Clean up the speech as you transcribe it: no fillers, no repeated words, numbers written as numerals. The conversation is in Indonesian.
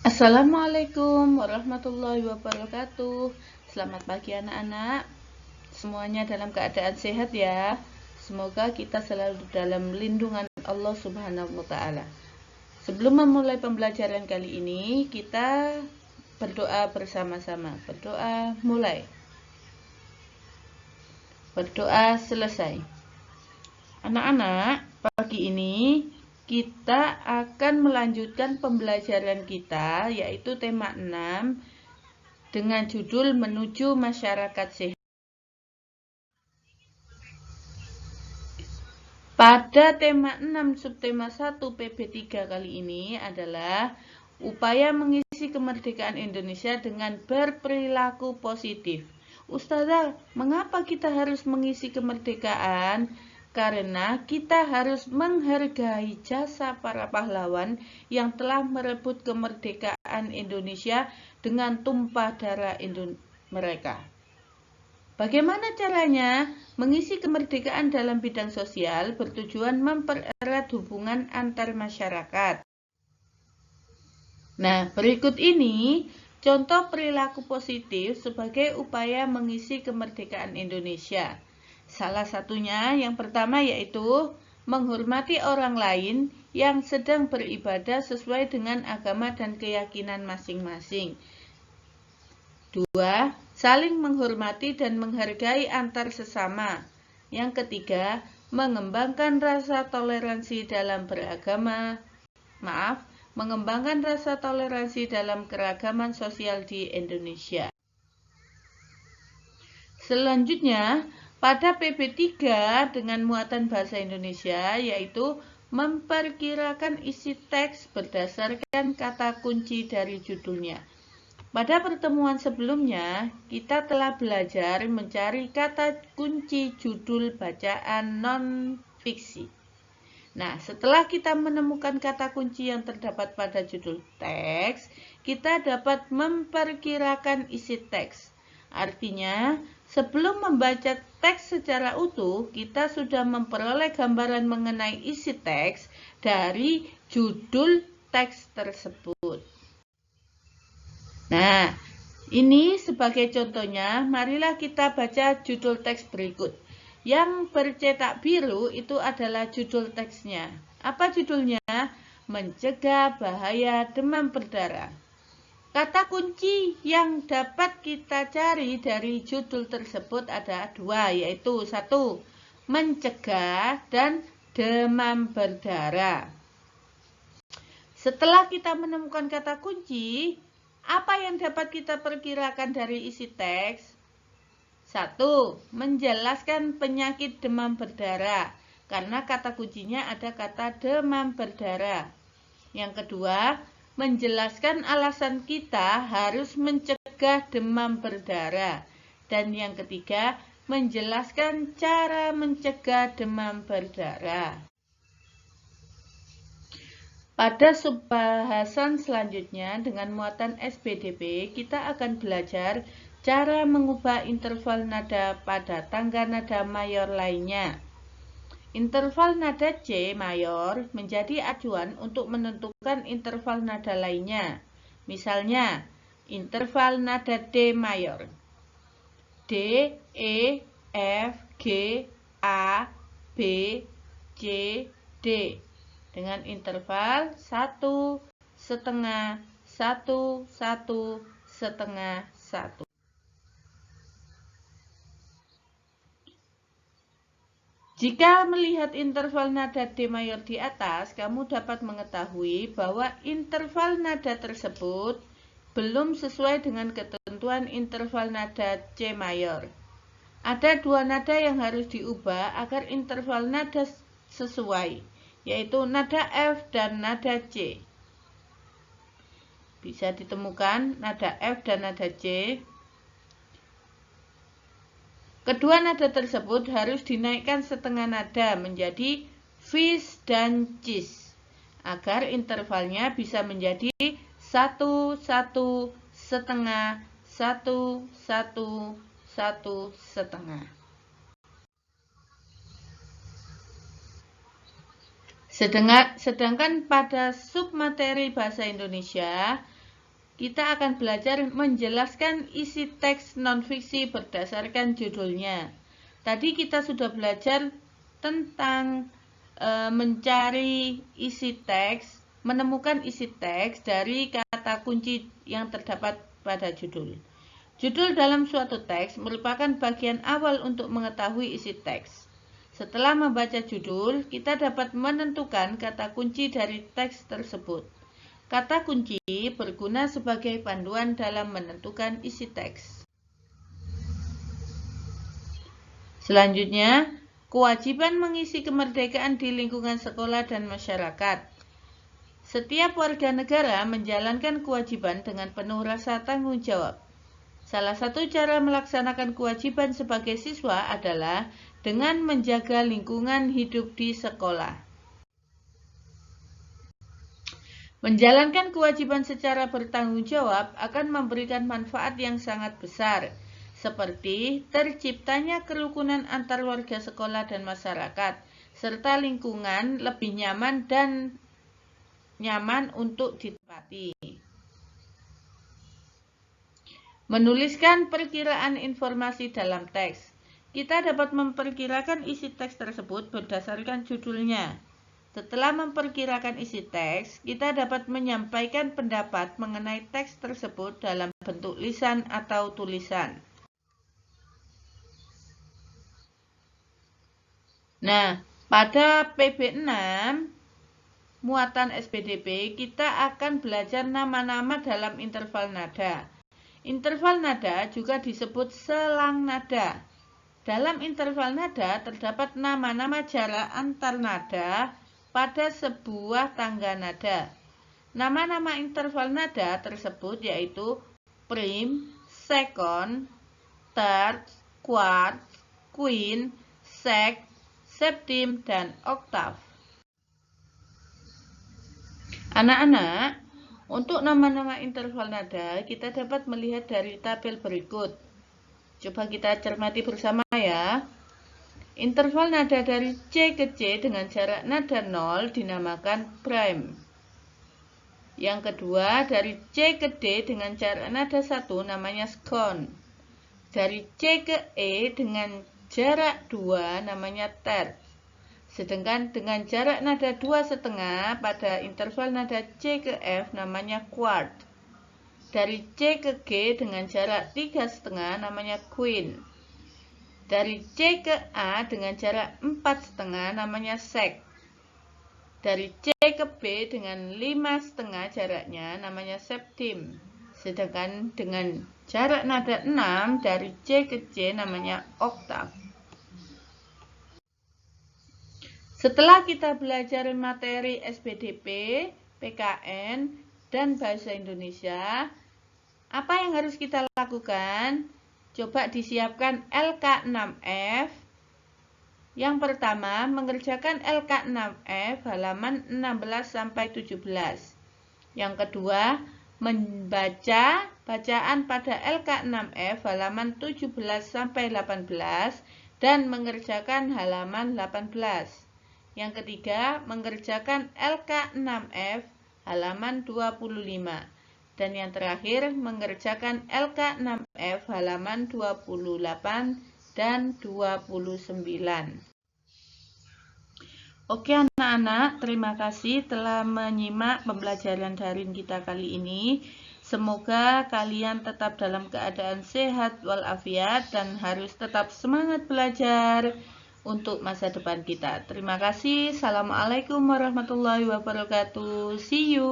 Assalamualaikum warahmatullahi wabarakatuh. Selamat pagi anak-anak. Semuanya dalam keadaan sehat ya. Semoga kita selalu dalam lindungan Allah Subhanahu wa taala. Sebelum memulai pembelajaran kali ini, kita berdoa bersama-sama. Berdoa mulai. Berdoa selesai. Anak-anak, pagi ini kita akan melanjutkan pembelajaran kita, yaitu tema 6 dengan judul Menuju Masyarakat Sehat. Pada tema 6 subtema 1 PB3 kali ini adalah upaya mengisi kemerdekaan Indonesia dengan berperilaku positif. Ustazah, mengapa kita harus mengisi kemerdekaan? Karena kita harus menghargai jasa para pahlawan yang telah merebut kemerdekaan Indonesia dengan tumpah darah mereka. Bagaimana caranya? Mengisi kemerdekaan dalam bidang sosial bertujuan mempererat hubungan antar masyarakat. Nah, berikut ini contoh perilaku positif sebagai upaya mengisi kemerdekaan Indonesia. Salah satunya yang pertama yaitu menghormati orang lain yang sedang beribadah sesuai dengan agama dan keyakinan masing-masing. 2. Saling menghormati dan menghargai antar sesama. Yang ketiga, mengembangkan rasa toleransi dalam mengembangkan rasa toleransi dalam keragaman sosial di Indonesia. Selanjutnya, pada PB3 dengan muatan bahasa Indonesia yaitu memperkirakan isi teks berdasarkan kata kunci dari judulnya. Pada pertemuan sebelumnya, kita telah belajar mencari kata kunci judul bacaan non-fiksi. Nah, setelah kita menemukan kata kunci yang terdapat pada judul teks, kita dapat memperkirakan isi teks. Artinya, sebelum membaca teks secara utuh, kita sudah memperoleh gambaran mengenai isi teks dari judul teks tersebut. Nah, ini sebagai contohnya, marilah kita baca judul teks berikut. Yang bercetak biru itu adalah judul teksnya. Apa judulnya? Mencegah bahaya demam berdarah. Kata kunci yang dapat kita cari dari judul tersebut ada dua, yaitu 1. Mencegah dan demam berdarah. Setelah kita menemukan kata kunci, apa yang dapat kita perkirakan dari isi teks? 1. Menjelaskan penyakit demam berdarah. Karena kata kuncinya ada kata demam berdarah. Yang kedua, menjelaskan alasan kita harus mencegah demam berdarah. Dan yang ketiga, menjelaskan cara mencegah demam berdarah. Pada subbahasan selanjutnya dengan muatan SPDB, kita akan belajar cara mengubah interval nada pada tangga nada mayor lainnya. Interval nada C mayor menjadi acuan untuk menentukan interval nada lainnya. Misalnya, interval nada D mayor. D, E, F, G, A, B, C, D. Dengan interval 1, setengah, 1, 1, setengah, 1. Jika melihat interval nada D mayor di atas, kamu dapat mengetahui bahwa interval nada tersebut belum sesuai dengan ketentuan interval nada C mayor. Ada dua nada yang harus diubah agar interval nada sesuai, yaitu nada F dan nada C. Bisa ditemukan nada F dan nada C. Kedua nada tersebut harus dinaikkan setengah nada menjadi fish dan cheese, agar intervalnya bisa menjadi 1, 1, setengah, 1, 1, 1, setengah. Sedangkan pada submateri bahasa Indonesia, kita akan belajar menjelaskan isi teks non-fiksi berdasarkan judulnya. Tadi kita sudah belajar tentang mencari isi teks, menemukan isi teks dari kata kunci yang terdapat pada judul. Judul dalam suatu teks merupakan bagian awal untuk mengetahui isi teks. Setelah membaca judul, kita dapat menentukan kata kunci dari teks tersebut. Kata kunci berguna sebagai panduan dalam menentukan isi teks. Selanjutnya, kewajiban mengisi kemerdekaan di lingkungan sekolah dan masyarakat. Setiap warga negara menjalankan kewajiban dengan penuh rasa tanggung jawab. Salah satu cara melaksanakan kewajiban sebagai siswa adalah dengan menjaga lingkungan hidup di sekolah. Menjalankan kewajiban secara bertanggung jawab akan memberikan manfaat yang sangat besar, seperti terciptanya kerukunan antar warga sekolah dan masyarakat, serta lingkungan lebih nyaman untuk ditempati. Menuliskan perkiraan informasi dalam teks. Kita dapat memperkirakan isi teks tersebut berdasarkan judulnya. Setelah memperkirakan isi teks, kita dapat menyampaikan pendapat mengenai teks tersebut dalam bentuk lisan atau tulisan. Nah, pada PB6, muatan SPDP, kita akan belajar nama-nama dalam interval nada. Interval nada juga disebut selang nada. Dalam interval nada terdapat nama-nama jarak antar nada pada sebuah tangga nada. Nama-nama interval nada tersebut yaitu prim, second, third, quart, quint, sect, septim, dan oktav. Anak-anak, untuk nama-nama interval nada kita dapat melihat dari tabel berikut. Coba kita cermati bersama ya. Interval nada dari C ke C dengan jarak nada 0 dinamakan prime. Yang kedua, dari C ke D dengan jarak nada 1 namanya second. Dari C ke E dengan jarak 2 namanya third. Sedangkan dengan jarak nada 2,5 pada interval nada C ke F namanya quart. Dari C ke G dengan jarak 3,5 namanya quint. Dari C ke A dengan jarak 4,5 namanya sect. Dari C ke B dengan 5,5 jaraknya namanya septim. Sedangkan dengan jarak nada 6 dari C ke C namanya oktav. Setelah kita belajar materi SPDP, PKN, dan Bahasa Indonesia, apa yang harus kita lakukan? Coba disiapkan LK6F. Yang pertama, mengerjakan LK6F halaman 16-17. Yang kedua, membaca bacaan pada LK6F halaman 17-18 dan mengerjakan halaman 18. Yang ketiga, mengerjakan LK6F halaman 25. Dan yang terakhir, mengerjakan LK6F halaman 28 dan 29. Oke anak-anak, terima kasih telah menyimak pembelajaran daring kita kali ini. Semoga kalian tetap dalam keadaan sehat walafiat dan harus tetap semangat belajar untuk masa depan kita. Terima kasih. Assalamualaikum warahmatullahi wabarakatuh. See you.